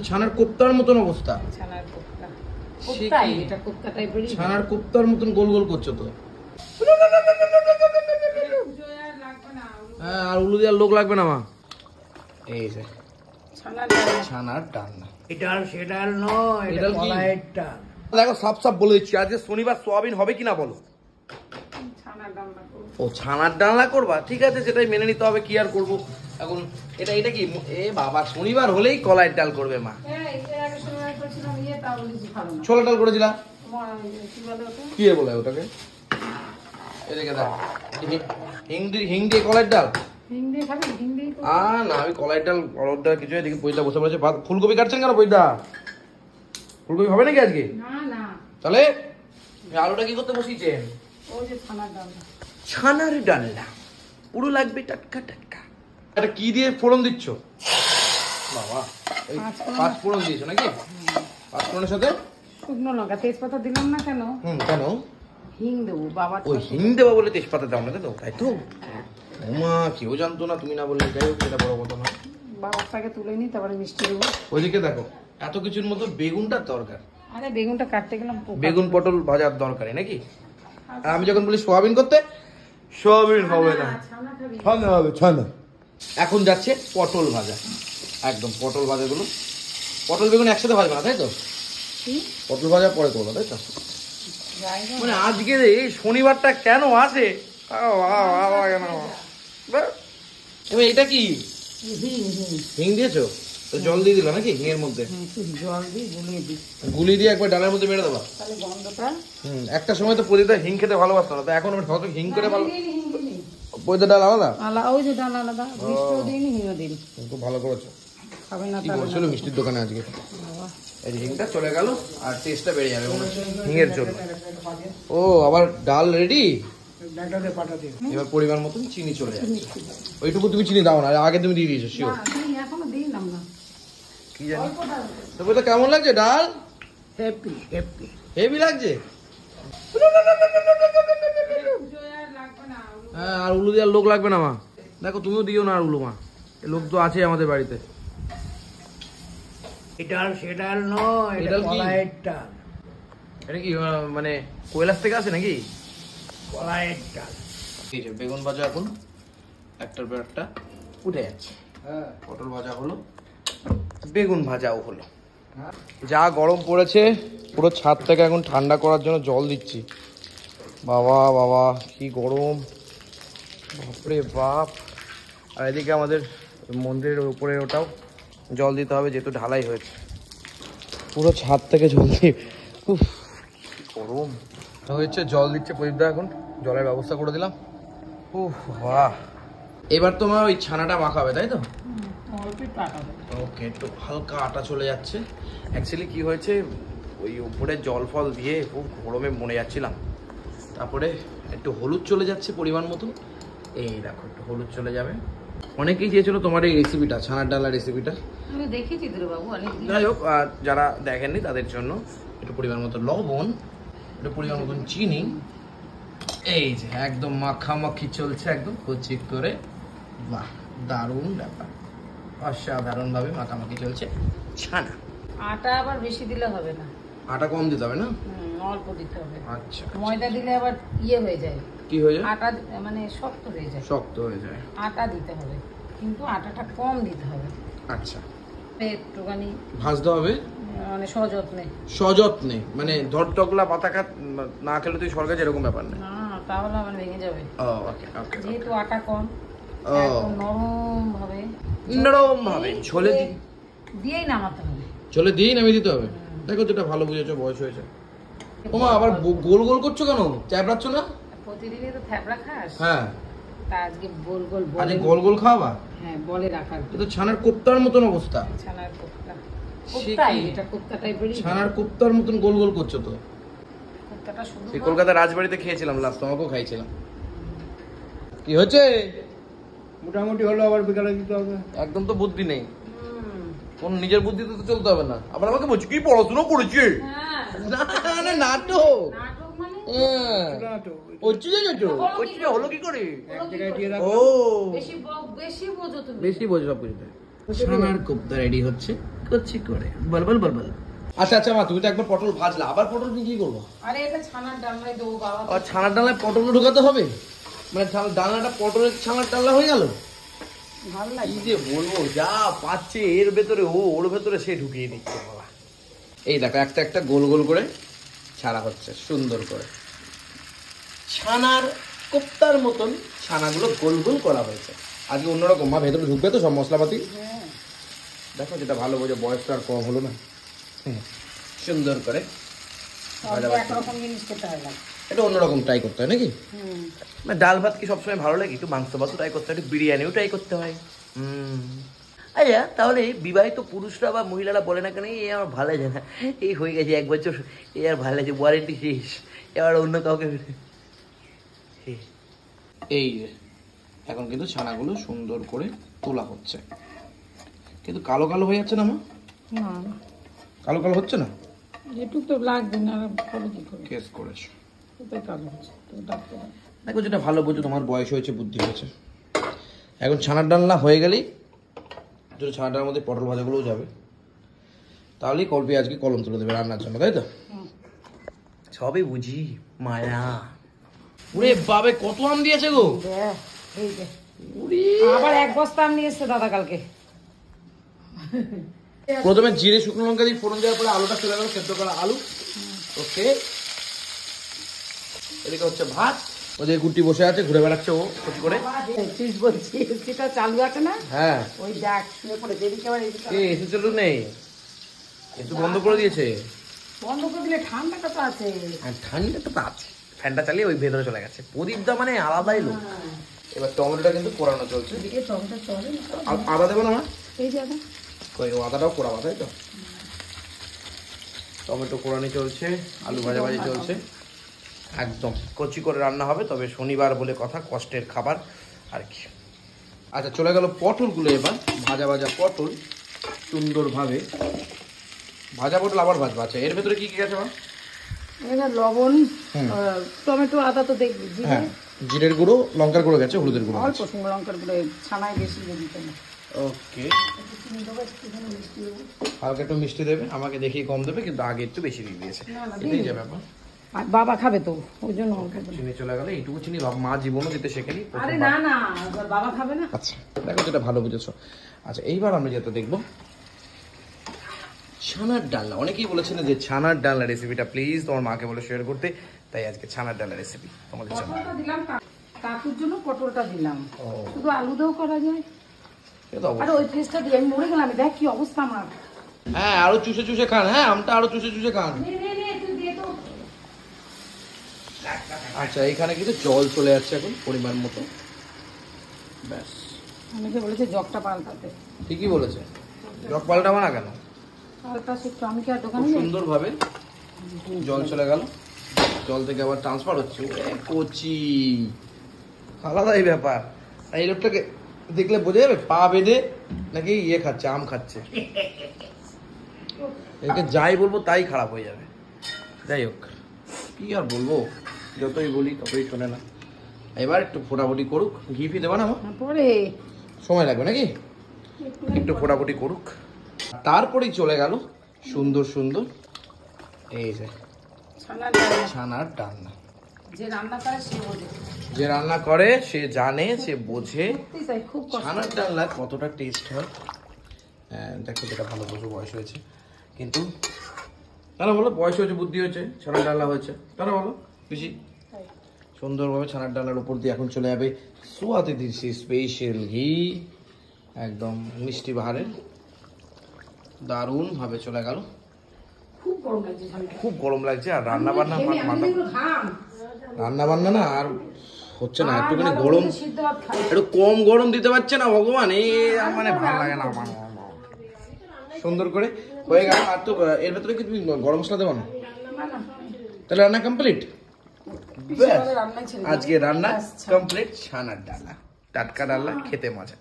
ছানার কোপ্তার মতন অবস্থা। ছানার কোপ্তার মতন গোল গোল করছো তো। হ্যাঁ, আর উলু দেওয়ার লোক লাগবে না মা। এই যে ছানার ডালনা। ডাল সে ডাল নয়, এটা কলাইয়ের ডাল। দেখো সাপ সাপ বলে দিচ্ছি, আজকে শনিবার সোয়াবিন হবে কিনা বলো। ও ছানার ডালনা করবা, ঠিক আছে, সেটাই মেনে নিতে হবে, কি আর করবো এখন। এটা এটা কি এ বাবা, শনিবার হলেই কলাইয়ের ডাল করবে মা। ছোলা ডাল করেছিলাম, কি বলে ওটাকে, এদিকে দেখ, হিং দিয়ে কলাইয়ের ডাল। না, আমি কলাইয়ের ডাল অরদ ডাল কিছু। এদিকে পয়দা বসে পড়েছে। ফুলকপি কাটছেন কেন পয়দা? ফুলকপি হবে নাকি আজকে? তাহলে আলুটা কি করতে বসিয়েছেন? ছানার ডালনা পুরো লাগবে টাটকা টাটকা। এটা কি দিয়ে ফোড়ন দিচ্ছ বাবা? পাঁচ ফোড়ন দিয়েছো নাকি? পাঁচ ফোড়নের সাথে শুকনো লঙ্কা তেজপাতা দিলাম না কেন? কেন? হিং দেবো বাবা। ওই হিং দেবো বলে তেজপাতা দাও না তো, তাই তো? মা কেউ জানতো না, তুমি না বললে। যাই হোক, এটা বড় কথা না। বাবাটাকে তুলে নি, তারপরে মিষ্টি দেবো। ওইদিকে দেখো, এত কিছুর মতো বেগুনটার দরকার। আরে বেগুনটা কাটতে গেলাম, বেগুন পটল ভাজার দরকারই নাকি? আর আমি যখন বলি সোয়াবিন করতে, সোয়াবিন হবে না, ছানা হবে, ছানা। এখন যাচ্ছে পটল ভাজা, একদম পটল ভাজাগুলো। পটল বেগুন একসাথে ভাজবে না তাই তো? পটল ভাজা পরে করবো তাই তো? মানে আজকে এই শনিবারটা কেন আছে? এটা কি হিং দিয়েছো? জল দিয়ে দিলা নাকি হিঙের মধ্যে? জল দিয়ে গুলিয়ে দিয়ে একবার ডালের মধ্যে মেরে দেবা। একটা সময় তো পরিদা হিং খেতে ভালোবাসতো না, তো এখন আমি কত হিং করে ভালো। পরিদা ডাল আলাদা, ওই যে ডাল আলাদা, মিষ্টিও দিইনি হিংও দিইনি। খুব ভালো করেছো। খাবে না কি করছিল মিষ্টির দোকানে আজকে? এই হিংটা চলে গেল আর টেস্টটা বেড়ে যাবে হিঙের জন্য। ও আবার ডাল রেডি। এবার পরিমাণ মতন চিনি চলে যাচ্ছে। ওইটুকু তুমি চিনি দাও না, আগে তুমি দিয়ে দিয়েছো শিওর? এখনো দিলাম না। কি জানি তো কেমন লাগছে ডাল? হ্যাপি হ্যাপি হেভি লাগছে। হ্যাঁ, আর উলু দেওয়ার লোক লাগবে না মা। দেখো তুমিও দিও না আর উলু মা, লোক তো আছে আমাদের বাড়িতে। ডাল সে ডাল নয়, এটা কলাইয়ের ডাল। এটা কি মানে কৈলাস থেকে আসে নাকি? কলাইয়ের ডাল। ঠিক আছে, বেগুন ভাজা এখন একটার পর একটা উঠে যাচ্ছে। পটল ভাজা হলো, বেগুন ভাজাও হলো। যা গরম পড়েছে, পুরো ছাদ থেকে এখন ঠান্ডা করার জন্য জল দিচ্ছি। বাবা বাবা কি গরম, বাপরে বাপ। আর এদিকে আমাদের মন্দিরের উপরে ওটাও জল দিতে হবে, যেহেতু ঢালাই হয়েছে। পুরো ছাদ থেকে জল দিয়ে গরম হয়েছে। জল দিচ্ছে প্রদীপদা, এখন জলের ব্যবস্থা করে দিলাম। বাহ, এবার তোমার ওই ছানাটা মাখাবে তাই তো? ওকে, একটু হালকা আটা চলে যাচ্ছে। অ্যাকচুয়ালি কি হয়েছে, ওই উপরে জল ফল দিয়ে খুব গরমে মরে যাচ্ছিলাম। তারপরে একটু হলুদ চলে যাচ্ছে পরিমাণ মতন। এই দেখো, একটু হলুদ চলে যাবে। অনেকেই চেয়েছিল তোমার এই রেসিপিটা, ছানার ডালার রেসিপিটা। দেখেছি তো বাবু, যাই হোক, যারা দেখেননি তাদের জন্য একটু পরিমাণ মতো লবণ, একটু পরিমাণ মতন চিনি। এই যে একদম মাখামাখি চলছে, একদম কুচি করে। বাহ, দারুণ ব্যাপার, অসাধারণ ভাবে মাখামাখি চলছে ছানা। আটা আবার বেশি দিলে হবে না, আটা কম দিতে হবে না? অল্প দিতে হবে। আচ্ছা, ময়দা দিলে আবার ইয়ে হয়ে যায়। কি হয়ে যায়? আটা মানে শক্ত হয়ে যায়। শক্ত হয়ে যায়। আটা দিতে হবে, কিন্তু আটাটা কম দিতে হবে। আচ্ছা, একটুখানি ভাজতে হবে মানে সযত্নে। সযত্নে মানে ধরটকলা পাতা না খেলে তুই সরকার এরকম ব্যাপার না, তাহলে আমার ভেঙে যাবে। যেহেতু আটা কম, নরম ভাবে ঝোলে দিয়েই নামাতে হবে। ঝোলে দিয়েই নামিয়ে দিতে হবে। দেখো যেটা ভালো বুঝেছো, বয়স হয়েছে। ওমা আবার গোল গোল করছো কেন? চ্যাপড়াচ্ছ না? প্রতিদিনই তো থ্যাপড়া খাস। হ্যাঁ, তা আজকে গোল গোল বলে। আজকে গোল গোল খাওয়া? হ্যাঁ, বলে রাখার। এটা ছানার কোপ্তার মতন অবস্থা। ছানার কোপ্তা, কোপ্তাই এটা, কোপ্তা টাইপেরই। ছানার কোপ্তার মতন গোল গোল করছো তো। কোপ্তাটা শুধু সেই কলকাতা রাজবাড়িতে খেয়েছিলাম লাস্ট, তোমাকেও খাইছিলাম। কি হচ্ছে? মোটামুটি হলো, আবার বিকালে দিতে হবে। একদম তো বুদ্ধি নেই, কোন নিজের বুদ্ধিতে তো চলতে হবে না। আবার আমাকে বলছি কি পড়াশোনা করেছে? না, নাটক। হলো কি করে? বেশি বোঝো সব কিছু। ছানার কোপ্তা রেডি হচ্ছে, কচি করে বল বল বল বল। আচ্ছা আচ্ছা মা, তুমি তো একবার পটল ভাজলা, আবার পটল কি করবো? আরে এটা ছানার ডালনায় দেবো বাবা। আর ছানার ডালায় পটল ঢোকাতে হবে, মানে ডালনাটা পটলের ছানার ডালনা হয়ে গেল। ভালো লাগে কি যে বলবো, যা পাচ্ছে এর ভেতরে ওর ভেতরে সে ঢুকিয়ে দিচ্ছে বাবা। এই দেখো একটা একটা গোল গোল করে ছাড়া হচ্ছে সুন্দর করে, ছানার কোপ্তার মতন ছানাগুলো গোল গোল করা হয়েছে আজকে অন্যরকম। মা ভেতরে ঢুকবে তো সব মশলাপাতি? দেখো যেটা ভালো বোঝে, বয়সটা আর কম হলো না। সুন্দর করে একরকম জিনিস খেতে হয় না, এটা অন্যরকম ট্রাই করতে হয় নাকি? ডাল ভাত কি সবসময় ভালো লাগে? একটু মাংস ভাতও ট্রাই করতে হয়, একটু বিরিয়ানিও ট্রাই করতে হয়। আচ্ছা তাহলে বিবাহিত পুরুষরা বা মহিলারা বলে না কেন এই আমার ভালো লাগে না, এই হয়ে গেছে 1 বছর, এই আর ভালো লাগছে, ওয়ারেন্টি শেষ, এবার অন্য কাউকে। এই এখন কিন্তু ছানাগুলো সুন্দর করে তোলা হচ্ছে, কিন্তু কালো কালো হয়ে যাচ্ছে না মা? না কালো কালো হচ্ছে না, যেটুক তো লাগবে না, কি করে কেস করেছো? কোথায় কালো হচ্ছে তো ডাক্তার। দেখো যেটা ভালো বোঝো, তোমার বয়স হয়েছে, বুদ্ধি হয়েছে। এখন ছানার ডালনা হয়ে গেলেই যদি ছানার ডালের মধ্যে পটল ভাজাগুলোও যাবে, তাহলেই কল্পি আজকে কলম তুলে দেবে রান্নার জন্য, তাই তো? সবই বুঝি মায়া। ওরে বাবে কত আম দিয়েছে গো! আবার 1 বস্তা আম নিয়ে এসছে দাদা কালকে। প্রথমে জিরে শুকনো লঙ্কা দিয়ে ফোড়ন দেওয়ার পরে আলুটা চলে গেল, সেদ্ধ করা আলু। ওকে, এদিকে হচ্ছে ভাত, ওদের গুটি বসে আছে, ঘুরে বেড়াচ্ছে ও ছুটি করে। তুই বলছি এসিটা চালু আছে না? হ্যাঁ, ওই দেখ শুয়ে পড়ে যেদিকে আবার এদিকে এসি চালু নেই, একটু বন্ধ করে দিয়েছে। বন্ধ করে দিলে ঠান্ডাটা তো আছে। হ্যাঁ ঠান্ডাটা তো আছে, ফ্যানটা চালিয়ে ওই ভেতরে চলে গেছে। প্রদীপদা মানে আলাদাই লোক। এবার টমেটোটা কিন্তু পোড়ানো চলছে। এদিকে টমেটো চলে না? আদা দেবো না মা? এই যে আদা, কই ও আদাটাও পোড়াবো, তাই তো? টমেটো পোড়ানি চলছে, আলু ভাজাভাজি চলছে, একদম কচি করে রান্না হবে। তবে শনিবার বলে কথা, কষ্টের খাবার আর কি। আচ্ছা চলে গেল পটলগুলো, এবার ভাজা ভাজা পটল সুন্দরভাবে ভাজা পটল আবার ভাজবা। আচ্ছা এর ভেতরে কি কি আছে মা? এটা লবণ, টমেটো, আদা তো দেখবি, হ্যাঁ জিরের গুঁড়ো, লঙ্কার গুঁড়ো গেছে, হলুদের গুঁড়ো অল্প গেছে। শুকনো লঙ্কার গুঁড়ো, ছানায় বেশি দিয়ে দিতে না। ওকে, হালকা একটু মিষ্টি দেবে, আমাকে দেখিয়ে কম দেবে, কিন্তু আগে একটু বেশি দিয়ে দিয়েছে, এটাই যে ব্যাপার। আর বাবা খাবে তো ওই জন্য অল্প দিলাম। চিনি চলে গেল, এইটুকু চিনি মা জীবনও দিতে শেখেনি। আরে না না, বাবা খাবে না। আচ্ছা দেখো যেটা ভালো বুঝেছো। আচ্ছা এইবার আমরা যেটা দেখবো ছানার ডালনা। অনেকেই বলেছেন যে ছানার ডালনা রেসিপিটা প্লিজ তোমার মাকে বলে শেয়ার করতে, তাই আজকে ছানার ডালনা রেসিপি তোমাদের জন্য। পটলটা দিলাম কাকুর জন্য, পটলটা দিলাম, শুধু আলু দিয়েও করা যায়। আরে ওই ফেসটা দিয়ে আমি মরে গেলাম, দেখ কি অবস্থা আমার। হ্যাঁ আরো চুষে চুষে খান, হ্যাঁ আমটা আরো চুষে চুষে খান। আচ্ছা এখানে কিন্তু জল চলে যাচ্ছে এখন পরিমাণ মতো, ব্যাস। অনেকে বলেছে জগটা পাল্টাতে, ঠিকই বলেছে, জগ পাল্টাবো না কেন? হালকা একটু, আমি কি আর খুব দোকানে যাই? সুন্দরভাবে জল চলে গেল, জল থেকে আবার ট্রান্সফার হচ্ছে। কচি আলাদাই ব্যাপার। এই লোকটাকে দেখলে বোঝা যাবে পা বেঁধে নাকি ইয়ে খাচ্ছে, আম খাচ্ছে। একে যাই বলবো তাই খারাপ হয়ে যাবে। যাই হোক কি আর বলবো, যতই বলি ততই শোনে না। এবার একটু ফোটাফুটি করুক, ঘি ফি দেবো না আমার? পরে সময় লাগবে নাকি? একটু ফোটাফুটি করুক, তারপরেই চলে গেল সুন্দর সুন্দর এই যে ছানার ডালনা। যে রান্না করে সে বোঝে, যে রান্না করে সে জানে, সে বোঝে খুব ছানার ডালনা কতটা টেস্ট হয়। দেখো যেটা ভালো বোঝো, বয়স হয়েছে কিন্তু তারা বলো বয়স হয়েছে, বুদ্ধি হয়েছে, ছানার ডালনা হয়েছে, তারা বলো বেশি সুন্দরভাবে ছানার ডালনার উপর দিয়ে এখন চলে যাবে সোয়াতে দিচ্ছি স্পেশাল ঘি, একদম মিষ্টি বাহারের, দারুণ ভাবে চলে গেল। খুব গরম লাগছে আর রান্না বান্না না আর হচ্ছে না, একটুখানি গরম, একটু কম গরম দিতে পারছে না ভগবান, এই মানে ভালো লাগে না আমার। সুন্দর করে হয়ে গেল। আর তো এর ভেতরে কি তুমি গরম মশলা দেবো না? তাহলে রান্না কমপ্লিট। আজকে রান্না কমপ্লিট, ছানার ডালনা, টাটকা ডালনা, খেতে মজা।